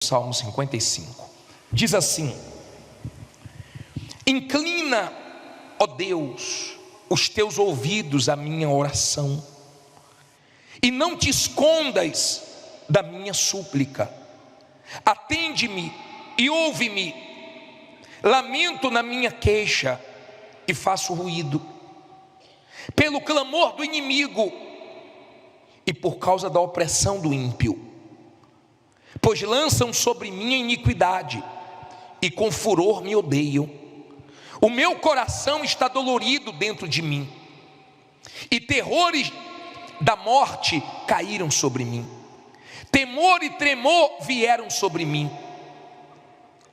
Salmo 55, diz assim: inclina, ó Deus, os teus ouvidos à minha oração, e não te escondas da minha súplica. Atende-me e ouve-me. Lamento na minha queixa e faço ruído, pelo clamor do inimigo e por causa da opressão do ímpio. Pois lançam sobre mim a iniquidade, e com furor me odeiam. O meu coração está dolorido dentro de mim, e terrores da morte caíram sobre mim. Temor e tremor vieram sobre mim,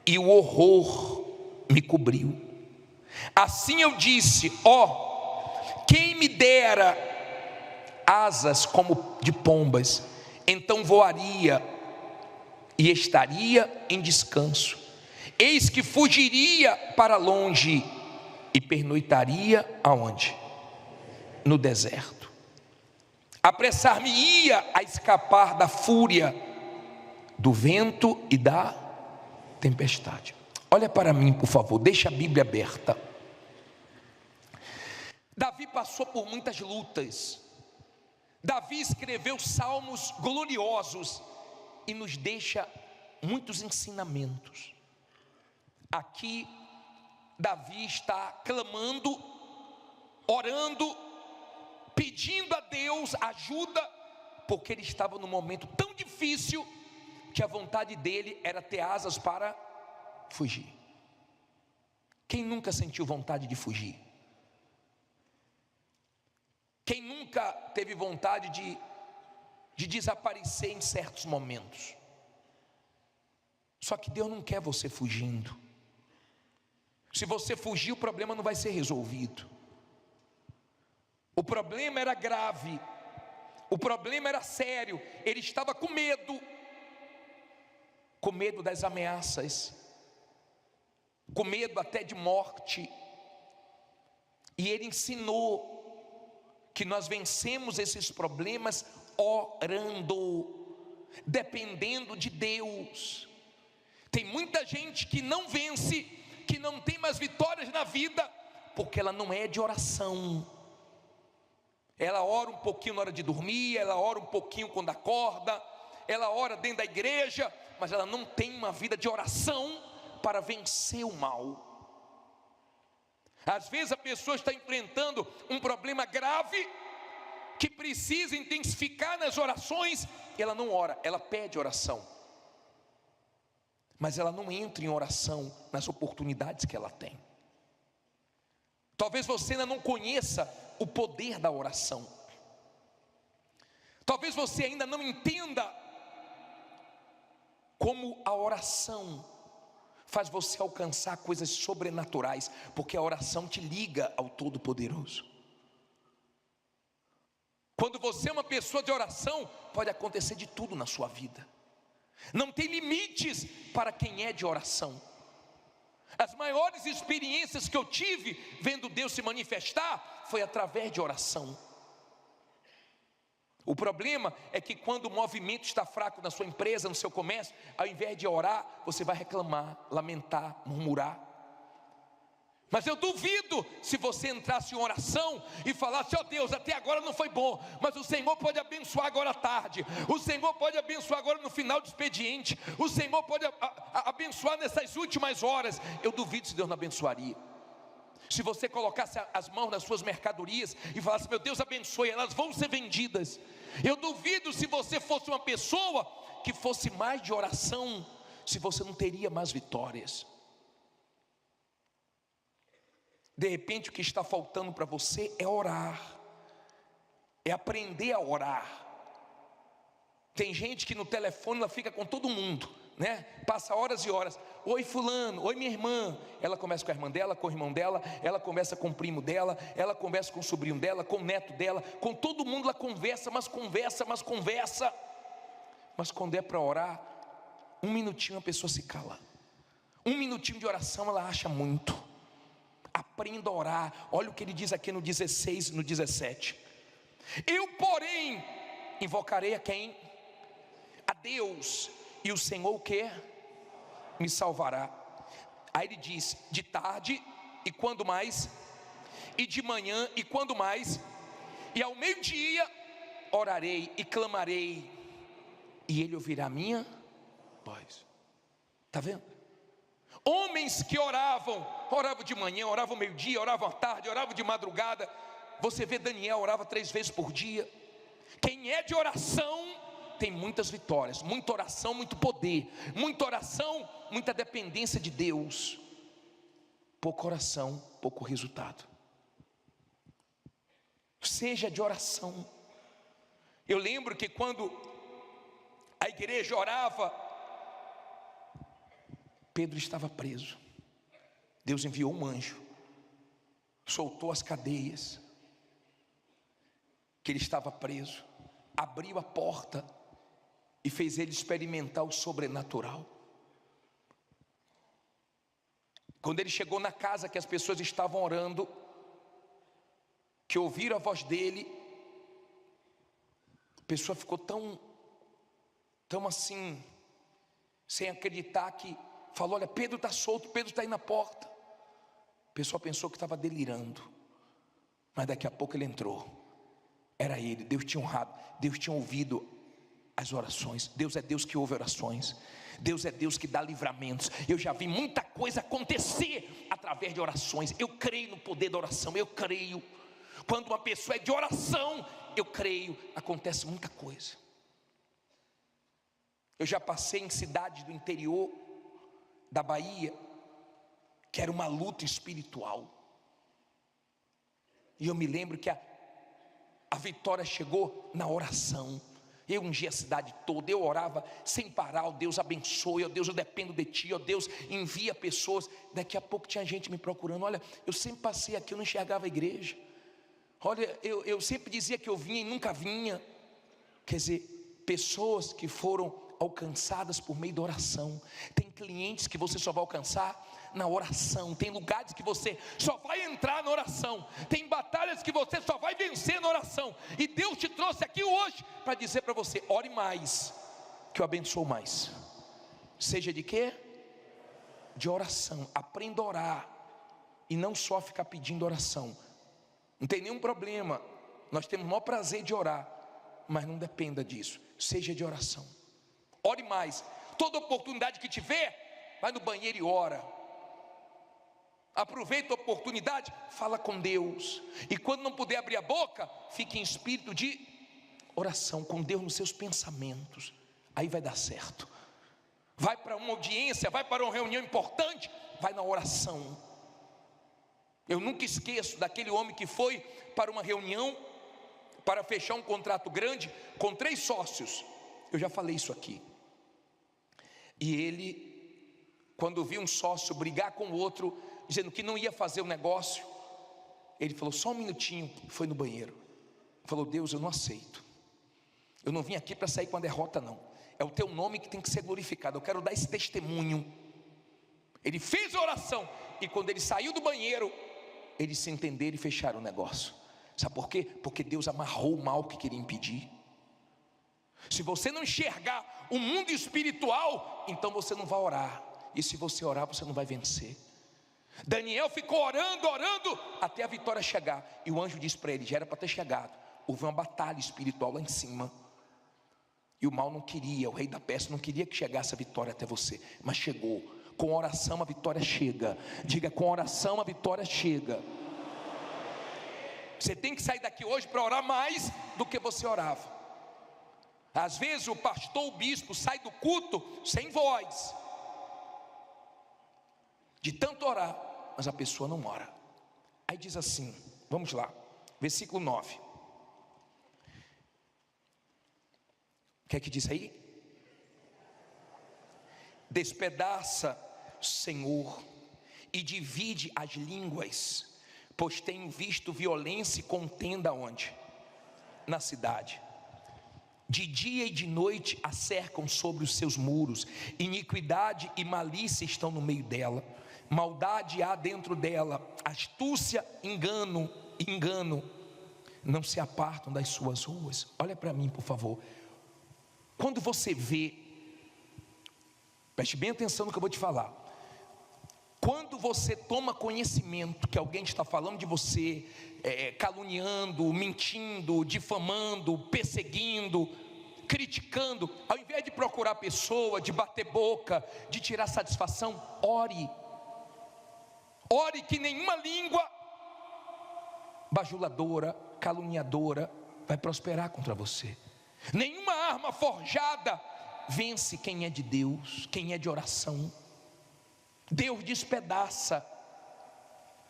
e o horror me cobriu. Assim eu disse: ó, quem me dera asas como de pombas, então voaria e estaria em descanso. Eis que fugiria para longe e pernoitaria aonde? No deserto. Apressar-me-ia a escapar da fúria do vento e da tempestade. Olha para mim, por favor, deixa a Bíblia aberta. Davi passou por muitas lutas. Davi escreveu salmos gloriosos e nos deixa muitos ensinamentos. Aqui Davi está clamando, orando, pedindo a Deus ajuda, porque ele estava num momento tão difícil que a vontade dele era ter asas para fugir. Quem nunca sentiu vontade de fugir? Quem nunca teve vontade de desaparecer em certos momentos? Só que Deus não quer você fugindo. Se você fugir, o problema não vai ser resolvido. O problema era grave, o problema era sério. Ele estava com medo das ameaças, com medo até de morte. E ele ensinou que nós vencemos esses problemas orando, dependendo de Deus. Tem muita gente que não vence, que não tem mais vitórias na vida, porque ela não é de oração. Ela ora um pouquinho na hora de dormir, ela ora um pouquinho quando acorda, ela ora dentro da igreja, mas ela não tem uma vida de oração para vencer o mal. Às vezes a pessoa está enfrentando um problema grave, que precisa intensificar nas orações, e ela não ora, ela pede oração, mas ela não entra em oração nas oportunidades que ela tem. Talvez você ainda não conheça o poder da oração. Talvez você ainda não entenda como a oração faz você alcançar coisas sobrenaturais, porque a oração te liga ao Todo-Poderoso. Quando você é uma pessoa de oração, pode acontecer de tudo na sua vida. Não tem limites para quem é de oração. As maiores experiências que eu tive vendo Deus se manifestar foi através de oração. O problema é que quando o movimento está fraco na sua empresa, no seu comércio, ao invés de orar, você vai reclamar, lamentar, murmurar. Mas eu duvido se você entrasse em oração e falasse: ó Deus, até agora não foi bom, mas o Senhor pode abençoar agora à tarde, o Senhor pode abençoar agora no final do expediente, o Senhor pode abençoar nessas últimas horas. Eu duvido se Deus não abençoaria. Se você colocasse as mãos nas suas mercadorias e falasse: meu Deus, abençoe, elas vão ser vendidas. Eu duvido se você fosse uma pessoa que fosse mais de oração, se você não teria mais vitórias. De repente o que está faltando para você é orar, é aprender a orar. Tem gente que no telefone ela fica com todo mundo, né? Passa horas e horas. Oi fulano, oi minha irmã. Ela começa com a irmã dela, com o irmão dela, ela conversa com o primo dela, ela conversa com o sobrinho dela, com o neto dela, com todo mundo ela conversa, mas conversa. Mas quando é para orar, um minutinho a pessoa se cala. Um minutinho de oração ela acha muito. Aprenda a orar. Olha o que ele diz aqui no 16 e no 17. Eu, porém, invocarei a quem? A Deus, e o Senhor o quê? Me salvará. Aí ele diz: de tarde e quando mais? E de manhã e quando mais? E ao meio-dia orarei e clamarei, e ele ouvirá a minha voz. Está vendo? Homens que oravam de manhã, oravam meio-dia, oravam à tarde, oravam de madrugada. Você vê, Daniel orava 3 vezes por dia. Quem é de oração tem muitas vitórias, muita oração, muito poder, muita oração, muita dependência de Deus. Pouca oração, pouco resultado. Seja de oração. Eu lembro que quando a igreja orava, Pedro estava preso. Deus enviou um anjo, soltou as cadeias, que ele estava preso, abriu a porta e fez ele experimentar o sobrenatural. Quando ele chegou na casa que as pessoas estavam orando, que ouviram a voz dele, a pessoa ficou tão assim, sem acreditar, que falou: olha, Pedro está solto, Pedro está aí na porta. A pessoa pensou que estava delirando, mas daqui a pouco ele entrou. Era ele. Deus tinha honrado, Deus tinha ouvido as orações. Deus é Deus que ouve orações, Deus é Deus que dá livramentos. Eu já vi muita coisa acontecer através de orações. Eu creio no poder da oração, eu creio. Quando uma pessoa é de oração, eu creio, acontece muita coisa. Eu já passei em cidades do interior da Bahia, que era uma luta espiritual, e eu me lembro que a vitória chegou na oração. Eu ungi a cidade toda, eu orava sem parar: ó Deus, abençoe, ó Deus, eu dependo de Ti, ó Deus, envia pessoas. Daqui a pouco tinha gente me procurando: olha, eu sempre passei aqui, eu não enxergava a igreja. Olha, eu sempre dizia que eu vinha e nunca vinha. Quer dizer, pessoas que foram alcançadas por meio da oração. Tem clientes que você só vai alcançar na oração. Tem lugares que você só vai entrar na oração. Tem batalhas que você só vai vencer na oração. E Deus te trouxe aqui hoje para dizer para você: ore mais, que eu abençoo mais. Seja de quê? De oração. Aprenda a orar, e não só ficar pedindo oração. Não tem nenhum problema, nós temos o maior prazer de orar, mas não dependa disso. Seja de oração. Ore mais. Toda oportunidade que tiver, vai no banheiro e ora. Aproveita a oportunidade, fala com Deus. E quando não puder abrir a boca, fique em espírito de oração, com Deus nos seus pensamentos. Aí vai dar certo. Vai para uma audiência, vai para uma reunião importante, vai na oração. Eu nunca esqueço daquele homem que foi para uma reunião para fechar um contrato grande com 3 sócios. Eu já falei isso aqui. E ele, quando viu um sócio brigar com o outro, dizendo que não ia fazer o negócio, ele falou: só um minutinho, foi no banheiro. Falou: Deus, eu não aceito. Eu não vim aqui para sair com a derrota, não. É o Teu nome que tem que ser glorificado. Eu quero dar esse testemunho. Ele fez a oração, e quando ele saiu do banheiro, eles se entenderam e fecharam o negócio. Sabe por quê? Porque Deus amarrou o mal que queria impedir. Se você não enxergar o mundo espiritual, então você não vai orar. E se você orar, você não vai vencer. Daniel ficou orando, até a vitória chegar. E o anjo disse para ele: já era para ter chegado. Houve uma batalha espiritual lá em cima. E o mal não queria, o rei da Pérsia não queria que chegasse a vitória até você. Mas chegou. Com oração a vitória chega. Diga: com oração a vitória chega. Você tem que sair daqui hoje para orar mais do que você orava. Às vezes o pastor, o bispo sai do culto sem voz, de tanto orar, mas a pessoa não ora. Aí diz assim, vamos lá, versículo 9. O que é que diz aí? Despedaça, Senhor, e divide as línguas, pois tenho visto violência e contenda onde? Na cidade. De dia e de noite a cercam sobre os seus muros. Iniquidade e malícia estão no meio dela. Maldade há dentro dela. Astúcia, engano não se apartam das suas ruas. Olha para mim, por favor. Quando você vê Preste bem atenção no que eu vou te falar. Quando você toma conhecimento que alguém está falando de você, caluniando, mentindo, difamando, perseguindo, criticando, ao invés de procurar a pessoa, de bater boca, de tirar satisfação, ore. Ore que nenhuma língua bajuladora, caluniadora vai prosperar contra você. Nenhuma arma forjada vence quem é de Deus, quem é de oração. Deus despedaça,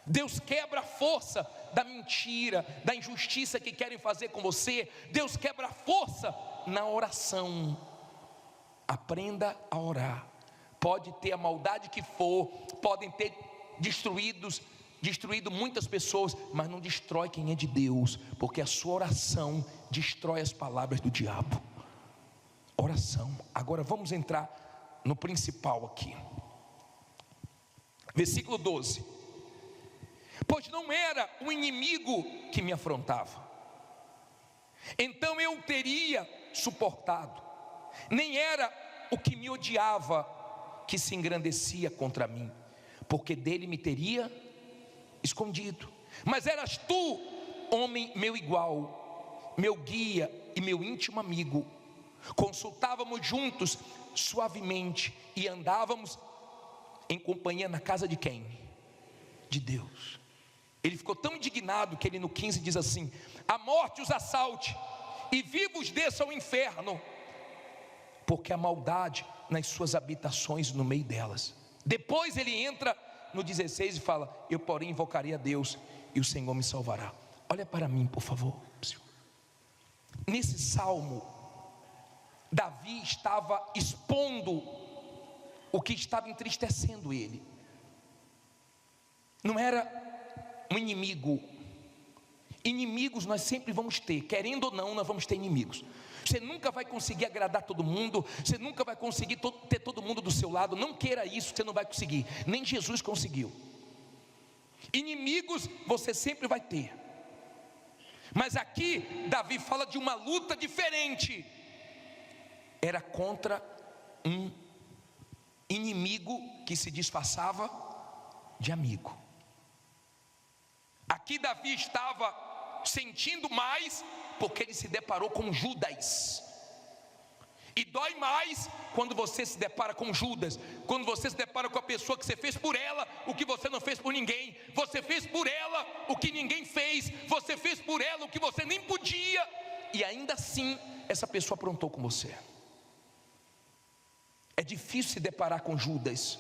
Deus quebra a força da mentira, da injustiça que querem fazer com você. Deus quebra a força na oração. Aprenda a orar. Pode ter a maldade que for, podem ter destruído muitas pessoas, mas não destrói quem é de Deus, porque a sua oração destrói as palavras do diabo. Oração. Agora vamos entrar no principal aqui. Versículo 12. Pois não era o inimigo que me afrontava, então eu teria suportado. Nem era o que me odiava que se engrandecia contra mim, porque dele me teria escondido. Mas eras tu, homem meu igual, meu guia e meu íntimo amigo. Consultávamos juntos suavemente e andávamos em companhia na casa de quem? De Deus. Ele ficou tão indignado que ele no 15 diz assim: a morte os assalte e vivos desçam ao inferno, porque a maldade nas suas habitações, no meio delas. Depois ele entra no 16 e fala: eu porém invocarei a Deus e o Senhor me salvará. Olha para mim, por favor. Nesse salmo, Davi estava expondo o que estava entristecendo ele. Não era um inimigo. Inimigos nós sempre vamos ter, querendo ou não, nós vamos ter inimigos. Você nunca vai conseguir agradar todo mundo, você nunca vai conseguir ter todo mundo do seu lado. Não queira isso, você não vai conseguir. Nem Jesus conseguiu. Inimigos você sempre vai ter. Mas aqui Davi fala de uma luta diferente. Era contra um inimigo que se disfarçava de amigo. Aqui Davi estava sentindo mais, porque ele se deparou com Judas. E dói mais quando você se depara com Judas, quando você se depara com a pessoa que você fez por ela o que você não fez por ninguém. Você fez por ela o que ninguém fez, você fez por ela o que você nem podia, e ainda assim essa pessoa aprontou com você. É difícil se deparar com Judas,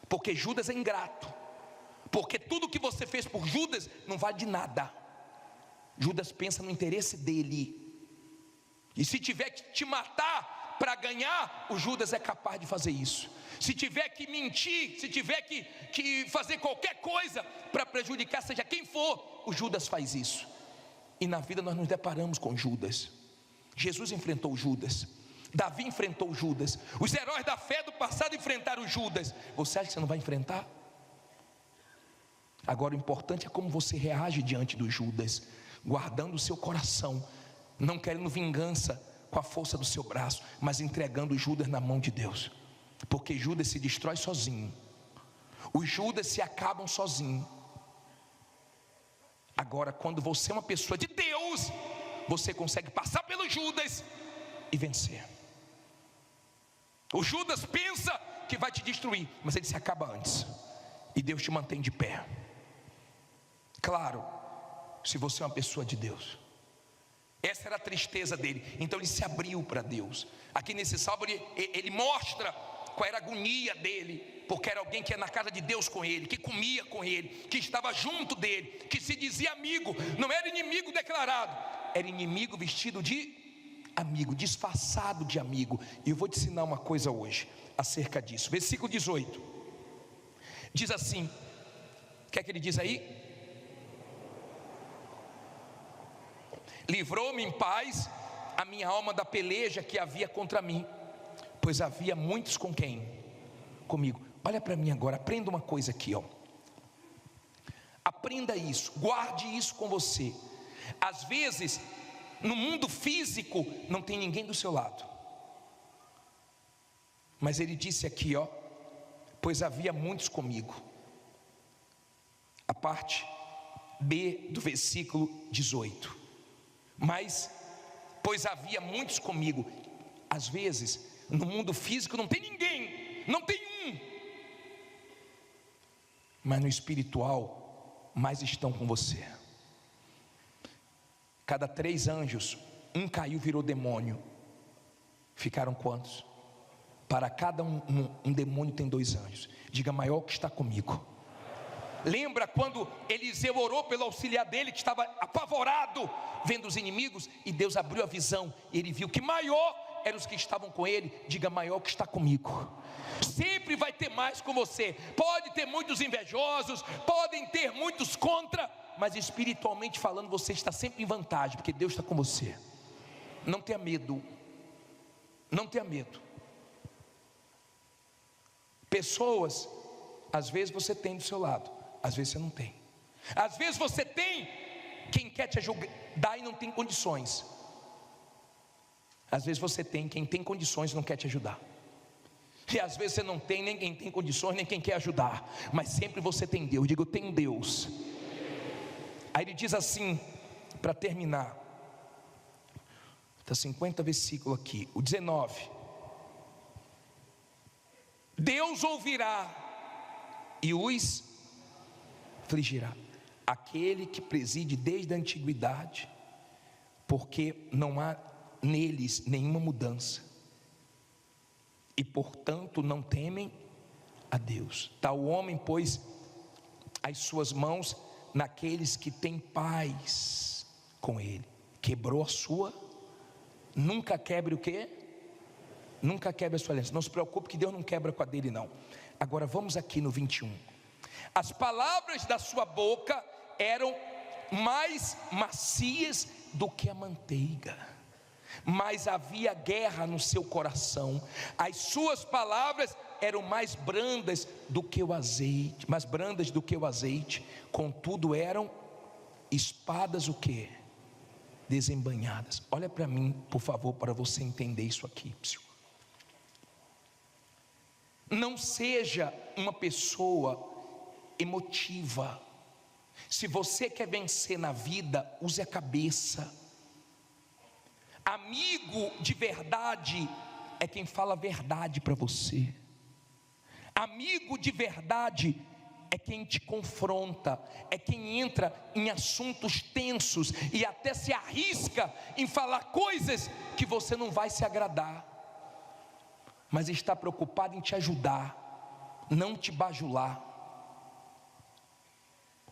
porque Judas é ingrato, porque tudo que você fez por Judas não vale de nada. Judas pensa no interesse dele, e se tiver que te matar para ganhar, o Judas é capaz de fazer isso. Se tiver que mentir, se tiver que fazer qualquer coisa para prejudicar seja quem for, o Judas faz isso. E na vida nós nos deparamos com Judas. Jesus enfrentou Judas, Davi enfrentou Judas, os heróis da fé do passado enfrentaram Judas. Você acha que você não vai enfrentar? Agora o importante é como você reage diante do Judas, guardando o seu coração, não querendo vingança com a força do seu braço, mas entregando Judas na mão de Deus, porque Judas se destrói sozinho, os Judas se acabam sozinho. Agora quando você é uma pessoa de Deus, você consegue passar pelo Judas e vencer. O Judas pensa que vai te destruir, mas ele se acaba antes, e Deus te mantém de pé. Claro, se você é uma pessoa de Deus. Essa era a tristeza dele, então ele se abriu para Deus. Aqui nesse salmo ele mostra qual era a agonia dele, porque era alguém que ia na casa de Deus com ele, que comia com ele, que estava junto dele, que se dizia amigo. Não era inimigo declarado, era inimigo vestido de amigo, disfarçado de amigo. E eu vou te ensinar uma coisa hoje acerca disso. Versículo 18 diz assim: o que é que ele diz aí? Livrou-me em paz a minha alma da peleja que havia contra mim, pois havia muitos com quem? Comigo. Olha para mim agora, aprenda uma coisa aqui, ó. Aprenda isso, guarde isso com você. Às vezes no mundo físico não tem ninguém do seu lado, Mas ele disse aqui, ó, pois havia muitos comigo. A parte B do versículo 18. Mas, pois havia muitos comigo. Às vezes, no mundo físico não tem ninguém, não tem um. Mas no espiritual, mais estão com você. Cada 3 anjos, um caiu, virou demônio. Ficaram quantos? Para cada um demônio tem 2 anjos. Diga: maior que está comigo. Lembra quando Eliseu orou pelo auxiliar dele, que estava apavorado, vendo os inimigos, e Deus abriu a visão, e ele viu que maior eram os que estavam com ele. Diga: maior que está comigo. Sempre vai ter mais com você. Pode ter muitos invejosos, podem ter muitos contra, mas espiritualmente falando, você está sempre em vantagem, porque Deus está com você. Não tenha medo. Não tenha medo. Pessoas, às vezes você tem do seu lado, às vezes você não tem. Às vezes você tem quem quer te ajudar e não tem condições. Às vezes você tem quem tem condições e não quer te ajudar. E às vezes você não tem nem quem tem condições, nem quem quer ajudar. Mas sempre você tem Deus. Diga: eu tenho Deus. Aí ele diz assim, para terminar, está 50 versículo aqui, o 19. Deus ouvirá e os afligirá, aquele que preside desde a antiguidade, porque não há neles nenhuma mudança, e portanto não temem a Deus. Tal homem pôs as suas mãos naqueles que têm paz com ele, quebrou a sua. Nunca quebre o quê? Nunca quebre a sua aliança. Não se preocupe que Deus não quebra com a dele, não. Agora vamos aqui no 21. As palavras da sua boca eram mais macias do que a manteiga, mas havia guerra no seu coração. As suas palavras eram mais brandas do que o azeite, mais brandas do que o azeite. Contudo eram espadas o quê? Desembainhadas. Olha para mim, por favor, para você entender isso aqui. Não seja uma pessoa emotiva. Se você quer vencer na vida, use a cabeça. Amigo de verdade é quem fala a verdade para você. Amigo de verdade é quem te confronta, é quem entra em assuntos tensos e até se arrisca em falar coisas que você não vai se agradar, mas está preocupado em te ajudar, não te bajular.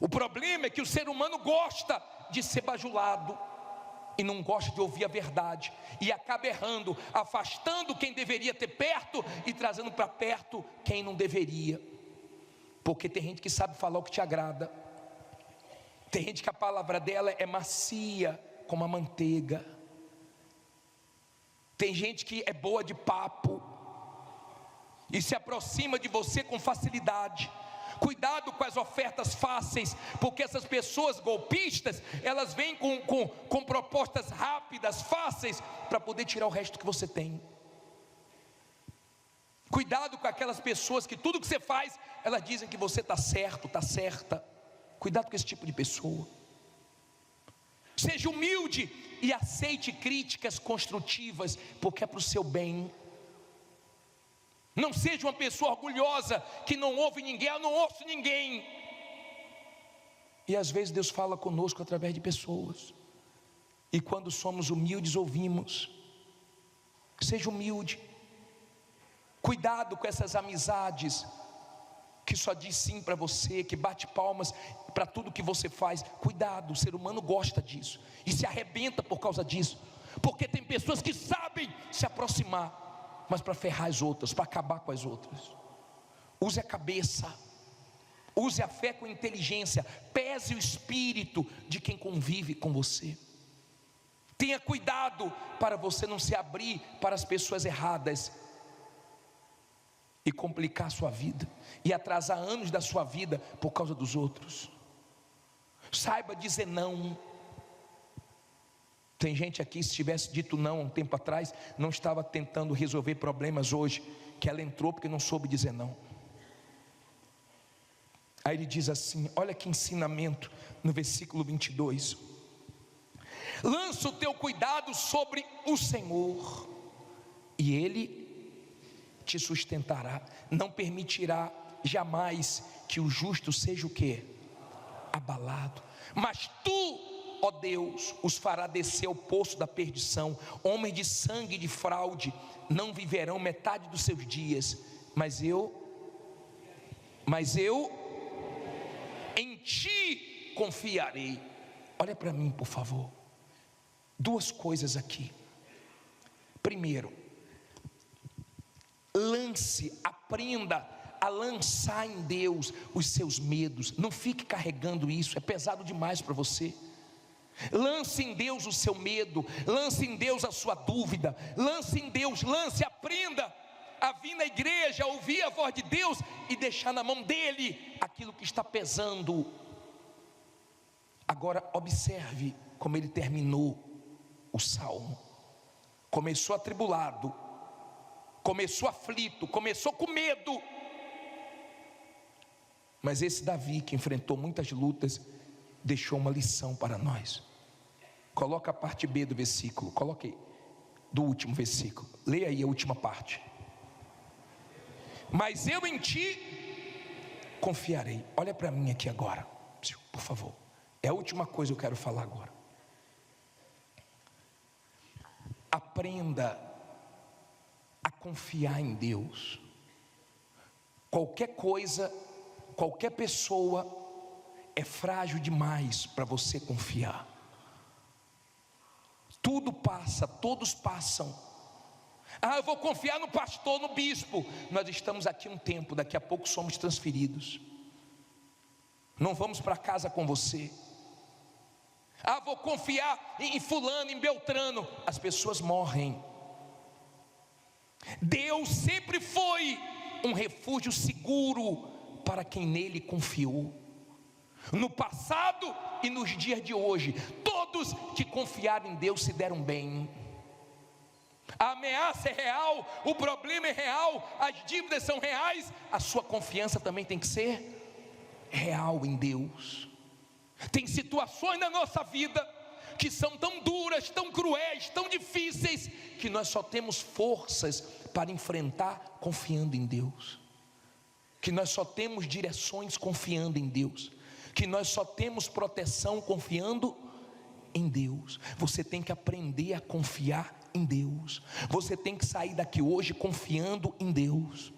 O problema é que o ser humano gosta de ser bajulado e não gosta de ouvir a verdade, e acaba errando, afastando quem deveria ter perto e trazendo para perto quem não deveria. Porque tem gente que sabe falar o que te agrada, tem gente que a palavra dela é macia como a manteiga, tem gente que é boa de papo e se aproxima de você com facilidade. Cuidado com as ofertas fáceis, porque essas pessoas golpistas, elas vêm com propostas rápidas, fáceis, para poder tirar o resto que você tem. Cuidado com aquelas pessoas que tudo que você faz, elas dizem que você está certo, está certa. Cuidado com esse tipo de pessoa. Seja humilde e aceite críticas construtivas, porque é para o seu bem. Não seja uma pessoa orgulhosa que não ouve ninguém. Eu não ouço ninguém. E às vezes Deus fala conosco através de pessoas, e quando somos humildes ouvimos. Seja humilde. Cuidado com essas amizades que só diz sim para você, que bate palmas para tudo que você faz. Cuidado, o ser humano gosta disso e se arrebenta por causa disso, porque tem pessoas que sabem se aproximar, mas para ferrar as outras, para acabar com as outras. Use a cabeça, use a fé com inteligência, pese o espírito de quem convive com você. Tenha cuidado para você não se abrir para as pessoas erradas e complicar a sua vida, e atrasar anos da sua vida por causa dos outros. Saiba dizer não. Tem gente aqui, se tivesse dito não há um tempo atrás, não estava tentando resolver problemas hoje, que ela entrou porque não soube dizer não. Aí ele diz assim, olha que ensinamento no versículo 22: lança o teu cuidado sobre o Senhor, e Ele te sustentará. Não permitirá jamais que o justo seja o quê? Abalado. Mas tu, ó Deus, os fará descer ao poço da perdição. Homens de sangue e de fraude não viverão metade dos seus dias. Mas eu em ti confiarei. Olha para mim, por favor. Duas coisas aqui. Primeiro, aprenda a lançar em Deus os seus medos. Não fique carregando isso, é pesado demais para você. Lance em Deus o seu medo, lance em Deus a sua dúvida, lance em Deus, aprenda a vir na igreja, ouvir a voz de Deus e deixar na mão dele aquilo que está pesando. Agora observe como ele terminou o salmo. Começou atribulado, começou aflito, começou com medo. Mas esse Davi, que enfrentou muitas lutas, deixou uma lição para nós. Coloca a parte B do versículo, coloque aí, do último versículo, leia aí a última parte. Mas eu em ti confiarei. Olha para mim aqui agora, por favor. É a última coisa que eu quero falar agora. Aprenda a confiar em Deus. Qualquer coisa, qualquer pessoa é frágil demais para você confiar. Tudo passa, todos passam. Eu vou confiar no pastor, no bispo. Nós estamos aqui um tempo, daqui a pouco somos transferidos. Não vamos para casa com você. Vou confiar em fulano, em Beltrano. As pessoas morrem. Deus sempre foi um refúgio seguro para quem nele confiou. No passado e nos dias de hoje, todos que confiaram em Deus se deram bem. A ameaça é real, o problema é real, as dívidas são reais. A sua confiança também tem que ser real em Deus. Tem situações na nossa vida que são tão duras, tão cruéis, tão difíceis, que nós só temos forças para enfrentar confiando em Deus. Que nós só temos direções confiando em Deus. Que nós só temos proteção confiando em Deus. Você tem que aprender a confiar em Deus. Você tem que sair daqui hoje confiando em Deus.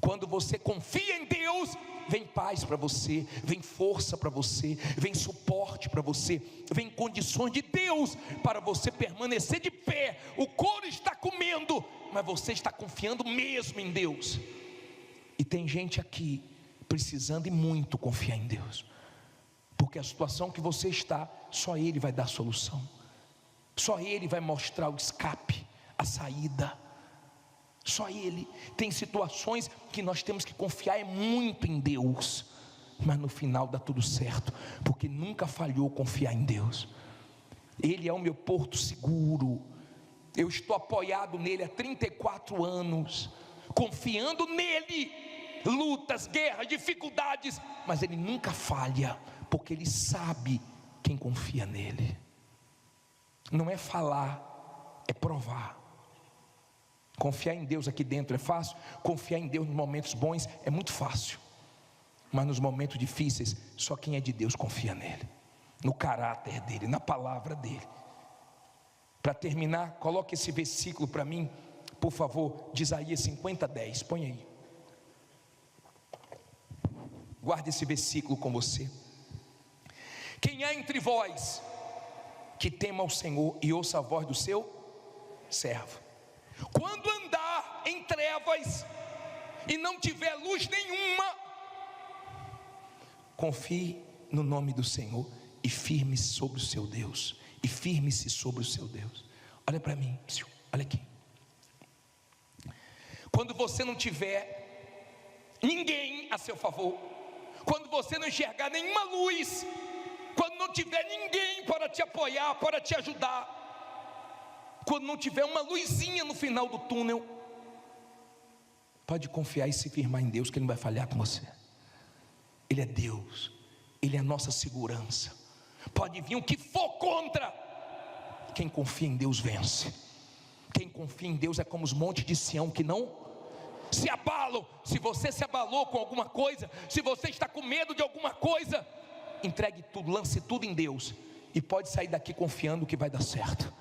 Quando você confia em Deus, vem paz para você, vem força para você, vem suporte para você, vem condições de Deus para você permanecer de pé. O couro está comendo, mas você está confiando mesmo em Deus. E tem gente aqui precisando e muito confiar em Deus, porque a situação que você está, só Ele vai dar solução, só Ele vai mostrar o escape, a saída. Só Ele. Tem situações que nós temos que confiar muito em Deus, mas no final dá tudo certo, porque nunca falhou confiar em Deus. Ele é o meu porto seguro. Eu estou apoiado nele há 34 anos, confiando nele. Lutas, guerras, dificuldades, mas Ele nunca falha, porque Ele sabe quem confia nele. Não é falar, é provar. Confiar em Deus aqui dentro é fácil. Confiar em Deus nos momentos bons é muito fácil, mas nos momentos difíceis, só quem é de Deus confia nele, no caráter dele, na palavra dele. Para terminar, coloque esse versículo para mim, por favor, de Isaías 50:10. Põe aí. Guarde esse versículo com você. Quem há entre vós que tema ao Senhor e ouça a voz do seu servo? Quando andar em trevas e não tiver luz nenhuma, confie no nome do Senhor e firme-se sobre o seu Deus. E firme-se sobre o seu Deus. Olha para mim, olha aqui. Quando você não tiver ninguém a seu favor, quando você não enxergar nenhuma luz, quando não tiver ninguém para te apoiar, para te ajudar, quando não tiver uma luzinha no final do túnel, Pode confiar e se firmar em Deus, que Ele não vai falhar com você. Ele é Deus, Ele é a nossa segurança. Pode vir o que for contra, quem confia em Deus vence. Quem confia em Deus é como os montes de Sião, que não se abalam. Se você se abalou com alguma coisa, se você está com medo de alguma coisa, entregue tudo, lance tudo em Deus, e pode sair daqui confiando que vai dar certo.